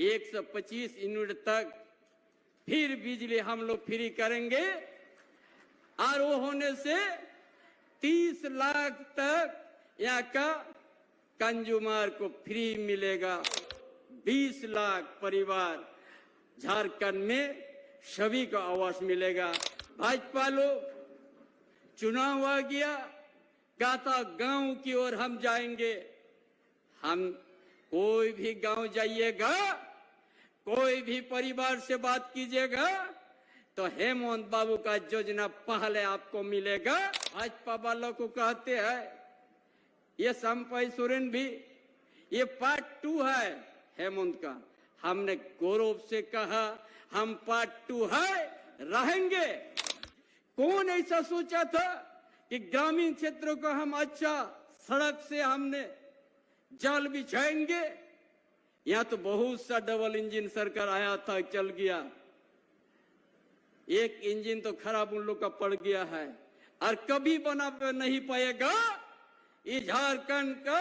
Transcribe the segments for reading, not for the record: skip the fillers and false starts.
125 unit तक फिर बिजली हम लोग फ्री करेंगे और वो होने से 30 लाख तक यहाँ का कंज्यूमर को फ्री मिलेगा। 20 लाख परिवार झारखंड में सभी को आवास मिलेगा। भाजपा लोग चुनाव आ गया, कहा था गांव की ओर हम जाएंगे। हम कोई भी गांव जाइएगा, कोई भी परिवार से बात कीजिएगा तो हेमंत बाबू का योजना पहले आपको मिलेगा। भाजपा वालों को कहते हैं ये संपय सोरेन भी ये पार्ट 2 है हेमंत का। हमने गौरव से कहा हम पार्ट 2 है, रहेंगे। कौन ऐसा सोचा था कि ग्रामीण क्षेत्रों को हम अच्छा सड़क से हमने जाल बिछाएंगे। यहाँ तो बहुत सा डबल इंजन सरकार आया था, चल गया। एक इंजन तो खराब उन लोग का पड़ गया है और कभी बना नहीं पाएगा। ये झारखंड का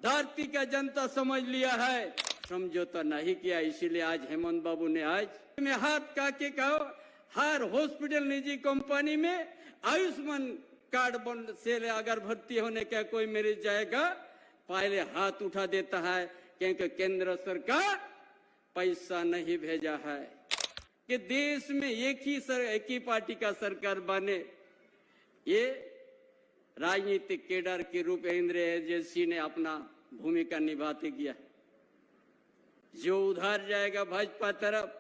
धरती का जनता समझ लिया है, समझौता नहीं किया। इसीलिए आज हेमंत बाबू ने आज में हाथ काके कहो हर हॉस्पिटल निजी कंपनी में आयुष्मान कार्ड से अगर भर्ती होने का कोई मरीज जाएगा पहले हाथ उठा देता है, क्योंकि केंद्र सरकार पैसा नहीं भेजा है। कि देश में एक ही पार्टी का सरकार बने, ये राजनीतिक केडर के रूप इंदिरा एजेंसी ने अपना भूमिका निभाते किया। जो उधार जाएगा भाजपा तरफ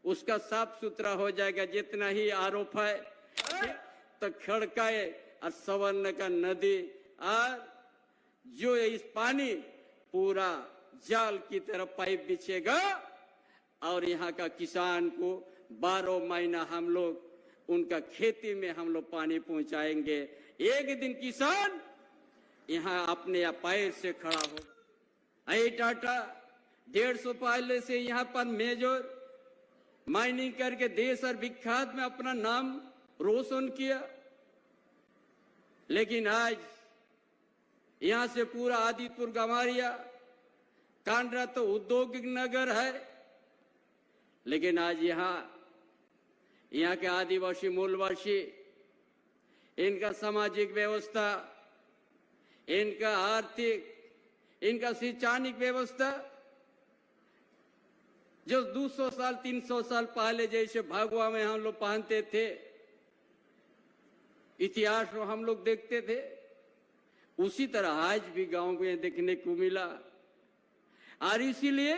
उसका साफ सुथरा हो जाएगा। जितना ही आरोप है तो खड़काए और सवर्ण का नदी और जो इस पानी पूरा जाल की तरफ पाइप बिछेगा और यहाँ का किसान को 12 महीना हम लोग उनका खेती में हम लोग पानी पहुंचाएंगे। एक दिन किसान यहाँ अपने पैर से खड़ा हो। आई टाटा 150 पहले से यहाँ पर मेजर माइनिंग करके देश और विख्यात में अपना नाम रोशन किया, लेकिन आज यहाँ से पूरा आदिपुर गमारिया कांड्रा तो औद्योगिक नगर है, लेकिन आज यहाँ के आदिवासी मूलवासी इनका सामाजिक व्यवस्था, इनका आर्थिक, इनका शैक्षणिक व्यवस्था जो 200 साल 300 साल पहले जैसे भगवा में हम लोग पहनते थे, इतिहास में हम लोग देखते थे, उसी तरह आज भी गांव में देखने को मिला। और इसीलिए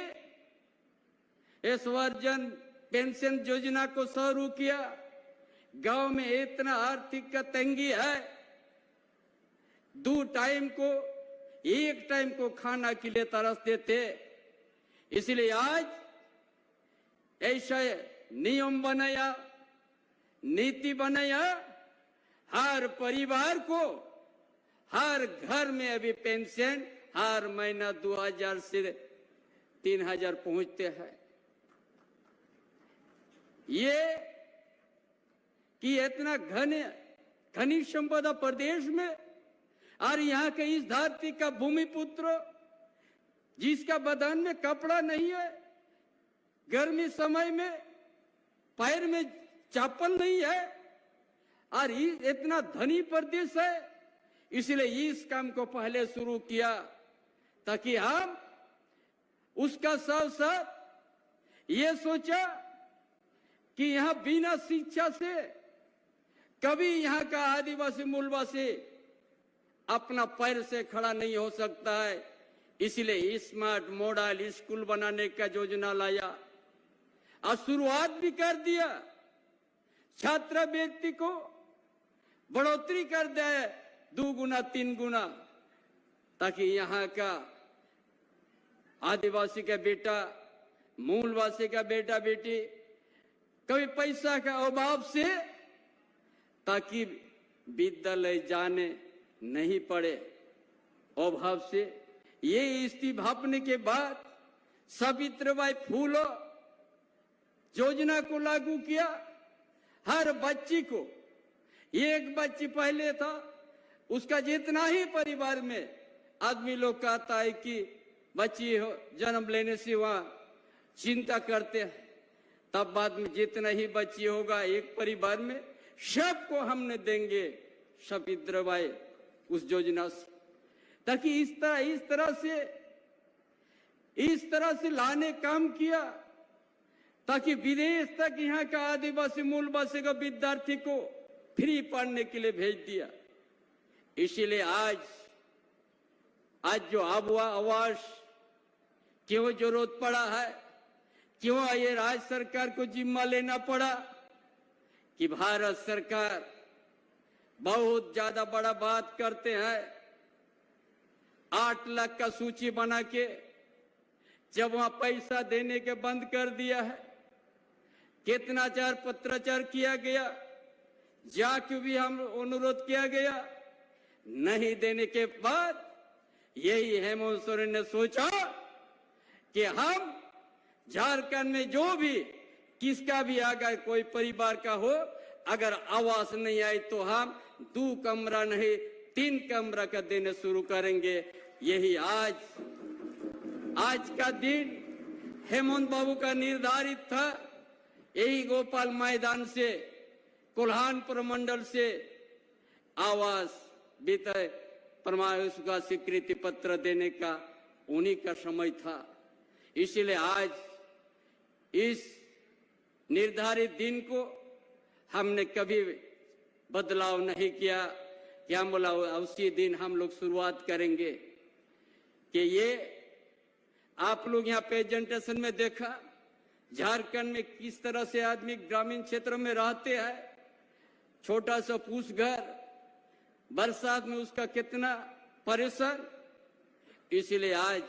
इस वर्जन पेंशन योजना को शुरू किया। गांव में इतना आर्थिक का तंगी है, 2 टाइम को 1 टाइम को खाना के लिए तरसते थे। इसलिए आज ऐसा नियम बनाया, नीति बनाया, हर परिवार को हर घर में अभी पेंशन हर महीना 2000 से 3000 पहुंचते हैं। ये कि इतना घनी संपदा प्रदेश में और यहाँ के इस धरती का भूमिपुत्र जिसका बदन में कपड़ा नहीं है, गर्मी समय में पैर में चप्पल नहीं है, और इतना धनी प्रदेश है। इसलिए इस काम को पहले शुरू किया ताकि हम उसका साथ साथ ये सोचा कि यहाँ बिना शिक्षा से कभी यहाँ का आदिवासी मूलवासी अपना पैर से खड़ा नहीं हो सकता है। इसलिए स्मार्ट मॉडल स्कूल बनाने का योजना लाया और शुरुआत भी कर दिया। छात्रवृत्ति को बढ़ोतरी कर दे 2 गुना 3 गुना, ताकि यहाँ का आदिवासी का बेटा, मूलवासी का बेटा बेटी कभी पैसा का अभाव से ताकि विद्यालय जाने नहीं पड़े अभाव से। ये इस्तीफापने के बाद सावित्रीबाई फूले योजना को लागू किया। हर बच्ची को, एक बच्ची पहले था उसका जितना ही परिवार में आदमी लोग कहता है कि बच्ची हो जन्म लेने से वहां चिंता करते हैं, तब बाद में जितना ही बची होगा एक परिवार में सबको हमने देंगे सफेद दवाई उस योजना से, ताकि इस तरह से लाने काम किया, ताकि विदेश तक यहाँ का आदिवासी मूलवासी का विद्यार्थी को फ्री पढ़ने के लिए भेज दिया। इसीलिए आज जो आवास क्यों जरूरत पड़ा है, क्यों ये राज्य सरकार को जिम्मा लेना पड़ा, कि भारत सरकार बहुत ज्यादा बड़ा बात करते हैं। 8 लाख का सूची बना के जब वहां पैसा देने के बंद कर दिया है, कितना पत्राचार किया गया, जाके भी हम अनुरोध किया गया, नहीं देने के बाद यही हेमंत सोरेन ने सोचा कि हम झारखंड में जो भी किसका भी अगर कोई परिवार का हो, अगर आवास नहीं आई तो हम 2 कमरा नहीं 3 कमरा का देने शुरू करेंगे। यही आज का दिन हेमंत बाबू का निर्धारित था। यही गोपाल मैदान से कोल्हान प्रमंडल से आवास वितरण प्रमाण का स्वीकृति पत्र देने का उन्हीं का समय था। इसलिए आज इस निर्धारित दिन को हमने कभी बदलाव नहीं किया कि हम बोला उसी दिन हम लोग शुरुआत करेंगे। कि ये आप लोग यहाँ प्रेजेंटेशन में देखा झारखंड में किस तरह से आदमी ग्रामीण क्षेत्र में रहते हैं, छोटा सा फूस घर, बरसात में उसका कितना परेशान। इसलिए आज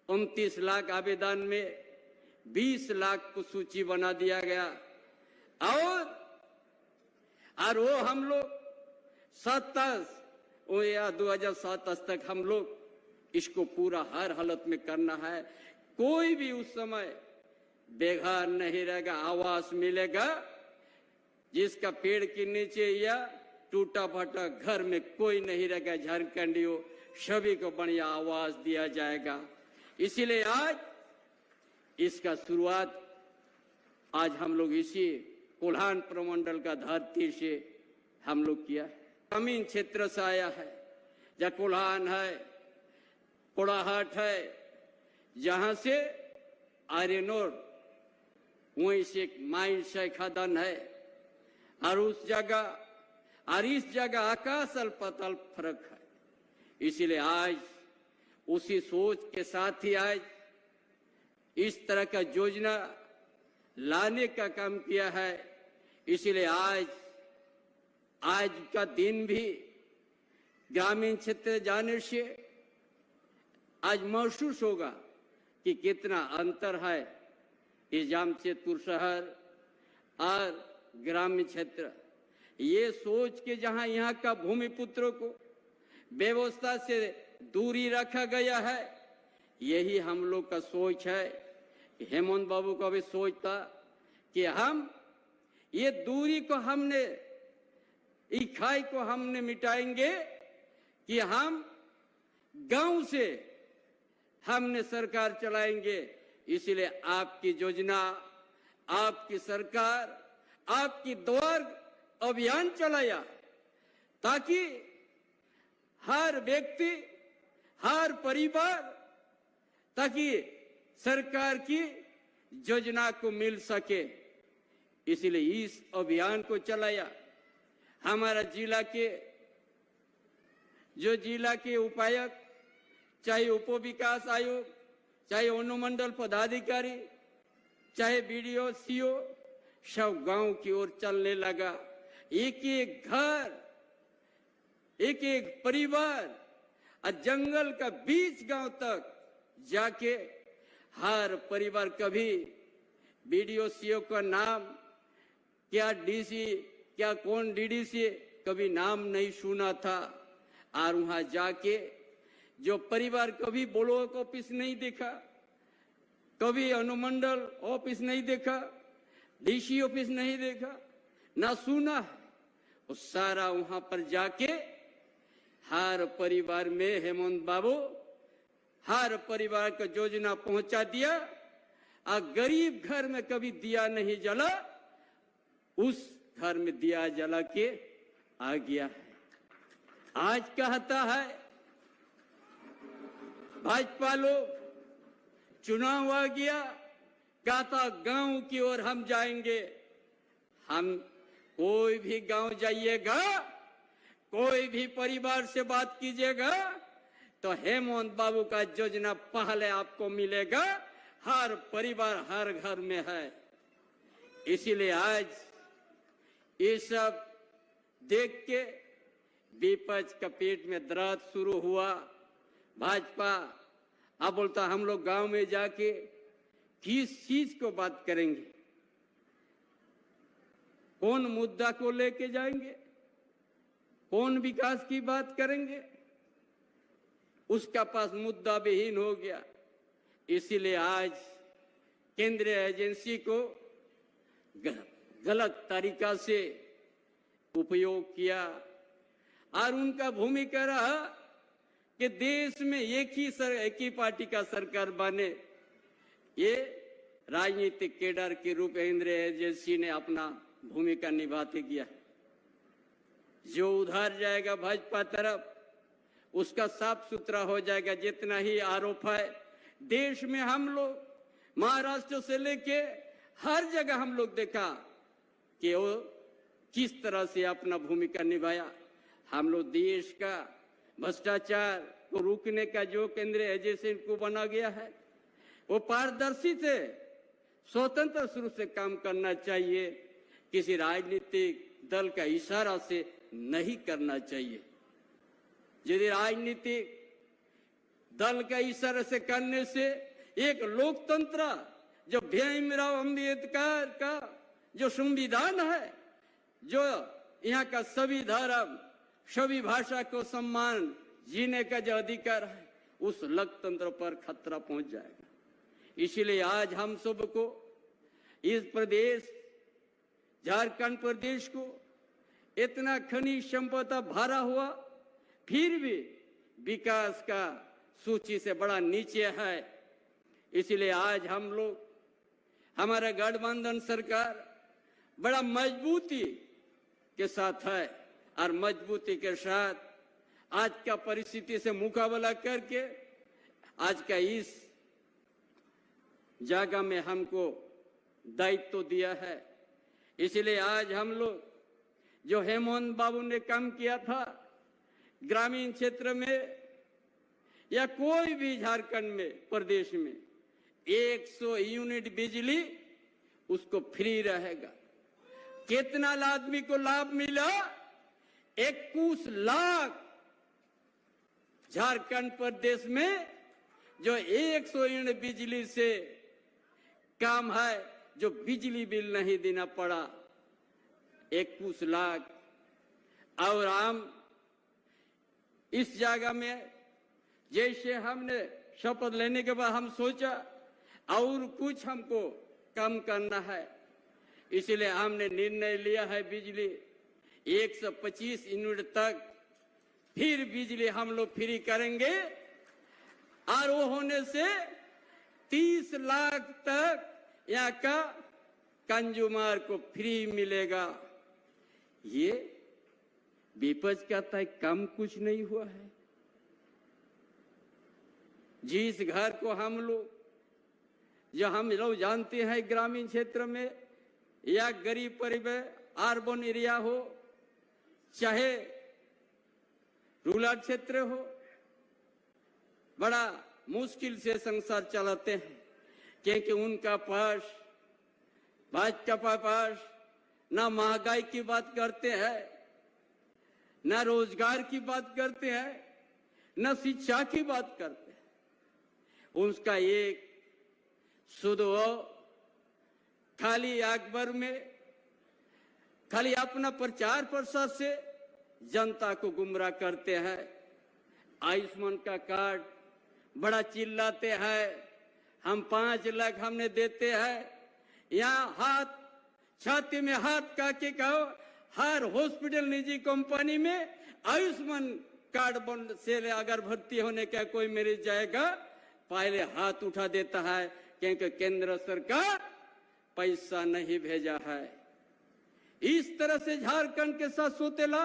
29 लाख आवेदन में 20 लाख को सूची बना दिया गया और वो हम लोग 2027 तक हम लोग इसको पूरा हर हालत में करना है। कोई भी उस समय बेघर नहीं रहेगा, आवास मिलेगा। जिसका पेड़ के नीचे या टूटा फटा घर में कोई नहीं रहेगा, झारखंडियों सभी को बढ़िया आवास दिया जाएगा। इसीलिए आज इसका शुरुआत आज हम लोग इसी कोल्हान प्रमंडल का धरती से हम लोग किया। ग्रामीण क्षेत्र से आया है, जहाँ कोल्हान है, कोड़ाहाट है, जहां से आयरन ओर, वहीं से एक माइन से खदान है, और उस जगह और इस जगह आकाश और पाताल फर्क है। इसीलिए आज उसी सोच के साथ ही आज इस तरह का योजना लाने का काम किया है। इसीलिए आज का दिन भी ग्रामीण क्षेत्र जाने से आज महसूस होगा कि कितना अंतर है इस जामशेदपुर शहर और ग्रामीण क्षेत्र। ये सोच के जहां यहाँ का भूमिपुत्रों को व्यवस्था से दूरी रखा गया है, यही हम लोग का सोच है। हेमंत बाबू का भी सोच था कि हम ये दूरी को हमने, इकाई को हमने मिटाएंगे, कि हम गांव से हमने सरकार चलाएंगे। इसलिए आपकी योजना, आपकी सरकार, आपकी द्वार अभियान चलाया, ताकि हर व्यक्ति, हर परिवार, ताकि सरकार की योजना को मिल सके। इसलिए इस अभियान को चलाया। हमारा जिला के उपायुक्त, चाहे उप विकास आयोग, चाहे अनुमंडल पदाधिकारी, चाहे बीडीओ, सीओ, सब गांव की ओर चलने लगा। एक एक घर, एक एक परिवार और जंगल का बीच गांव तक जाके हर परिवार, कभी बीडीओ सीओ का नाम, क्या डीसी, क्या कौन डीडीसी, कभी नाम नहीं सुना था। और वहां जाके जो परिवार कभी ब्लॉक ऑफिस नहीं देखा, कभी अनुमंडल ऑफिस नहीं देखा, डीसी ऑफिस नहीं देखा, ना सुना है, वो सारा वहां पर जाके हर परिवार में हेमंत बाबू हर परिवार को योजना पहुंचा दिया। और गरीब घर में कभी दिया नहीं जला, उस घर में दिया जला के आ गया है। आज कहता है भाजपा लोग, चुनाव आ गया, कहता गांव की ओर हम जाएंगे। हम कोई भी गांव जाइएगा, कोई भी परिवार से बात कीजिएगा तो हेमंत बाबू का योजना पहले आपको मिलेगा। हर परिवार हर घर में है। इसीलिए आज ये सब देख के विपक्ष का पेट में दर्द शुरू हुआ। भाजपा अब बोलता हम लोग गांव में जाके किस चीज को बात करेंगे, कौन मुद्दा को लेके जाएंगे, कौन विकास की बात करेंगे, उसका पास मुद्दा विहीन हो गया। इसीलिए आज केंद्रीय एजेंसी को गलत तरीका से उपयोग किया और उनका भूमिका रहा कि देश में एक ही पार्टी का सरकार बने। ये राजनीतिक केडर के रूप में केंद्रीय एजेंसी ने अपना भूमिका निभाते किया। जो उधर जाएगा भाजपा तरफ, उसका साफ सुथरा हो जाएगा। जितना ही आरोप है देश में, हम लोग महाराष्ट्र से लेके हर जगह हम लोग देखा कि वो किस तरह से अपना भूमिका निभाया। हम लोग देश का भ्रष्टाचार को रोकने का जो केंद्रीय एजेंसी को बना गया है, वो पारदर्शी से स्वतंत्र रूप से काम करना चाहिए। किसी राजनीतिक दल का इशारा से नहीं करना चाहिए। यदि राजनीतिक दल का इशारा से करने से एक लोकतंत्र, जो भीमराव अंबेडकर का जो संविधान है, जो यहाँ का सभी धर्म सभी भाषा को सम्मान जीने का जो अधिकार है, उस लोकतंत्र पर खतरा पहुंच जाएगा। इसीलिए आज हम सबको इस प्रदेश झारखंड प्रदेश को इतना खनिज संपदा भरा हुआ, फिर भी विकास का सूची से बड़ा नीचे है। इसलिए आज हम लोग, हमारा गठबंधन सरकार बड़ा मजबूती के साथ है और मजबूती के साथ आज का परिस्थिति से मुकाबला करके आज का इस जगह में हमको दायित्व दिया है। इसलिए आज हम लोग जो हेमंत बाबू ने काम किया था ग्रामीण क्षेत्र में या कोई भी झारखंड में प्रदेश में, 100 यूनिट बिजली उसको फ्री रहेगा। कितना आदमी को लाभ मिला? 21 लाख झारखंड प्रदेश में जो 100 यूनिट बिजली से काम है, जो बिजली बिल नहीं देना पड़ा, 21 लाख। और हम इस जगह में जैसे हमने शपथ लेने के बाद हम सोचा और कुछ हमको कम करना है, इसलिए हमने निर्णय लिया है बिजली 125 यूनिट तक फिर बिजली हम लोग फ्री करेंगे। और वो होने से 30 लाख तक यहाँ का कंज्यूमर को फ्री मिलेगा। ये विपक्ष कहता है कम कुछ नहीं हुआ है। जिस घर को हम लोग, जो हम लोग जानते हैं ग्रामीण क्षेत्र में या गरीब परिवार, अर्बन एरिया हो चाहे रूरल क्षेत्र हो, बड़ा मुश्किल से संसार चलाते हैं, क्योंकि उनका पास, भाजपा पास ना महंगाई की बात करते हैं, ना रोजगार की बात करते हैं, ना शिक्षा की बात करते हैं। उसका एक शुद्ध खाली अखबार में खाली अपना प्रचार प्रसार से जनता को गुमराह करते हैं। आयुष्मान का कार्ड बड़ा चिल्लाते हैं, हम 5 लाख हमने देते हैं। यहाँ हाथ छाती में हाथ काके कहो, हर हॉस्पिटल निजी कंपनी में आयुष्मान कार्ड बन से अगर भर्ती होने का कोई मरीज जाएगा, पहले हाथ उठा देता है क्योंकि केंद्र सरकार पैसा नहीं भेजा है। इस तरह से झारखंड के साथ सौतेला,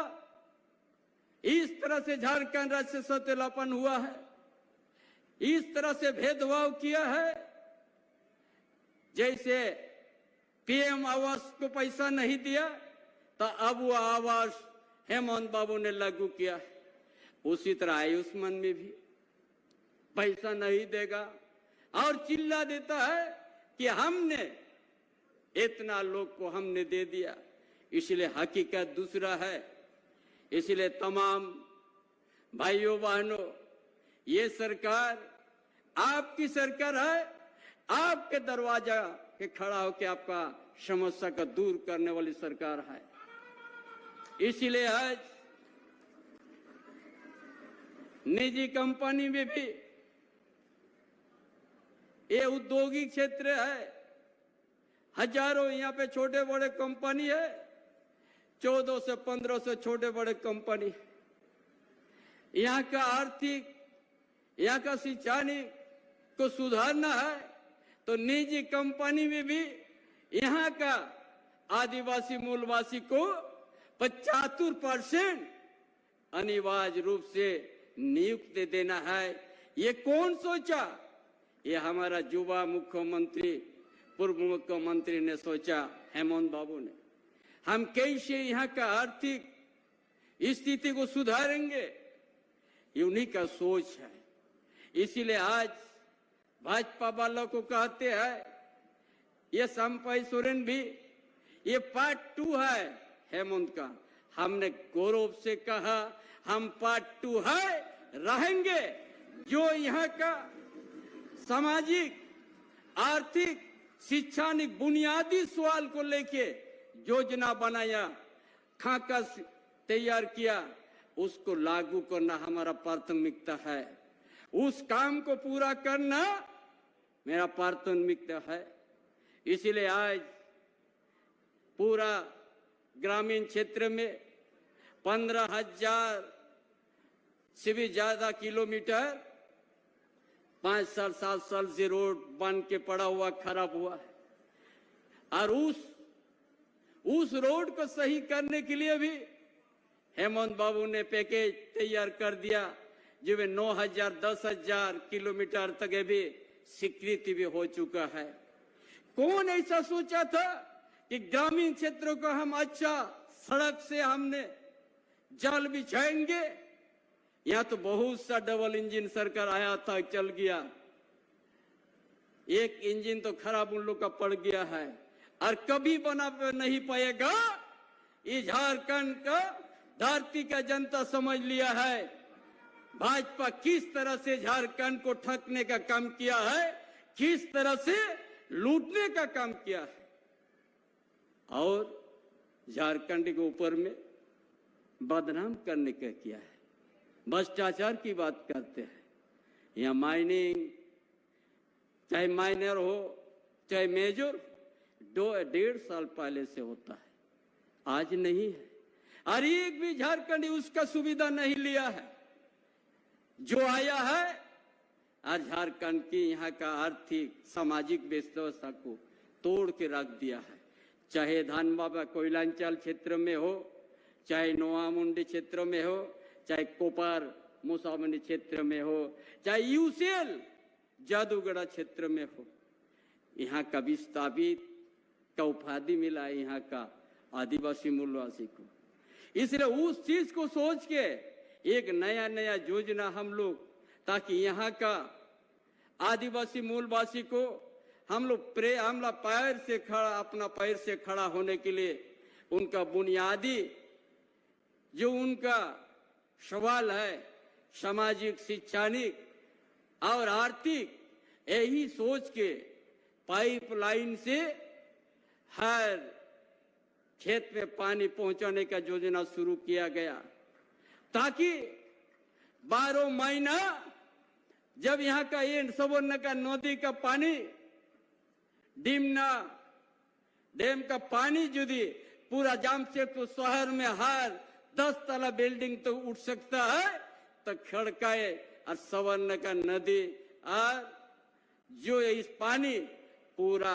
इस तरह से झारखंड राज्य से सौतेलापन हुआ है, इस तरह से भेदभाव किया है। जैसे पीएम आवास को पैसा नहीं दिया तो अब वो आवास हेमंत बाबू ने लागू किया है, उसी तरह आयुष्मान में भी पैसा नहीं देगा और चिल्ला देता है कि हमने इतना लोग को हमने दे दिया। इसलिए हकीकत दूसरा है। इसलिए तमाम भाइयों बहनों, ये सरकार आपकी सरकार है, आपके दरवाजा के खड़ा होकर आपका समस्या का दूर करने वाली सरकार है। इसीलिए आज निजी कंपनी में भी ये औद्योगिक क्षेत्र है, हजारों यहाँ पे छोटे बड़े कंपनी है, 14 से 1500 छोटे बड़े कंपनी। यहाँ का आर्थिक, यहाँ का शैक्षणिक को सुधारना है तो निजी कंपनी में भी यहाँ का आदिवासी मूलवासी को 75% अनिवार्य रूप से नियुक्ति देना है। ये कौन सोचा? ये हमारा युवा मुख्यमंत्री, पूर्व मुख्यमंत्री ने सोचा, हेमंत बाबू ने। हम कैसे यहाँ का आर्थिक स्थिति को सुधारेंगे, ये उन्हीं का सोच है। इसीलिए आज भाजपा वालों को कहते हैं, ये संपय सोरेन भी ये पार्ट 2 है हेमंत का। हमने गौरव से कहा हम पार्ट 2 है, रहेंगे। जो यहाँ का सामाजिक, आर्थिक, शैक्षणिक बुनियादी सवाल को लेके योजना बनाया, खाका तैयार किया, उसको लागू करना हमारा प्राथमिकता है। उस काम को पूरा करना मेरा प्राथमिकता है। इसीलिए आज पूरा ग्रामीण क्षेत्र में 15,000 से भी ज्यादा किलोमीटर 5 साल 7 साल से रोड बन के पड़ा हुआ, खराब हुआ है। और उस रोड को सही करने के लिए भी हेमंत बाबू ने पैकेज तैयार कर दिया, जो 9,000 10,000 किलोमीटर तक भी स्वीकृति भी हो चुका है। कौन ऐसा सोचा था कि ग्रामीण क्षेत्रों को हम अच्छा सड़क से हमने जाल बिछाएंगे? यहाँ तो बहुत सा डबल इंजन सरकार आया था, चल गया। एक इंजन तो खराब उन लोग का पड़ गया है और कभी बना नहीं पाएगा। ये झारखंड का धरती का जनता समझ लिया है भाजपा किस तरह से झारखंड को ठगने का काम किया है, किस तरह से लूटने का काम किया है और झारखंड के ऊपर में बदनाम करने का किया है। भ्रष्टाचार की बात करते हैं। यहाँ माइनिंग, चाहे माइनर हो चाहे मेजर, 2-1.5 साल पहले से होता है, आज नहीं है। और एक भी झारखंडी उसका सुविधा नहीं लिया है। जो आया है और झारखंड की यहाँ का आर्थिक सामाजिक व्यवस्था को तोड़ के रख दिया है। चाहे धानबाबा कोयलांचल क्षेत्र में हो, चाहे नोआमुंडी क्षेत्र में हो, चाहे कोपार मुसामनी क्षेत्र में हो, चाहे यूसेल जादूगढ़ा क्षेत्र में हो, यहाँ का विस्थापित का उपाधि मिला है यहाँ का आदिवासी मूलवासी को। इसलिए उस चीज को सोच के एक नया नया योजना हम लोग, ताकि यहाँ का आदिवासी मूलवासी को हम लोग पैर से खड़ा, अपना पैर से खड़ा होने के लिए उनका बुनियादी जो उनका सवाल है, सामाजिक, शैक्षणिक और आर्थिक, यही सोच के पाइपलाइन से हर खेत में पानी पहुंचाने का योजना शुरू किया गया, ताकि 12 महीना जब यहाँ का ये सवर्ण का नदी का पानी, डिमना डैम का पानी यदि पूरा जामशेदपुर शहर में हर 10 तला बिल्डिंग तो उठ सकता है, तो खड़काए और सवर्ण का नदी और जो इस पानी पूरा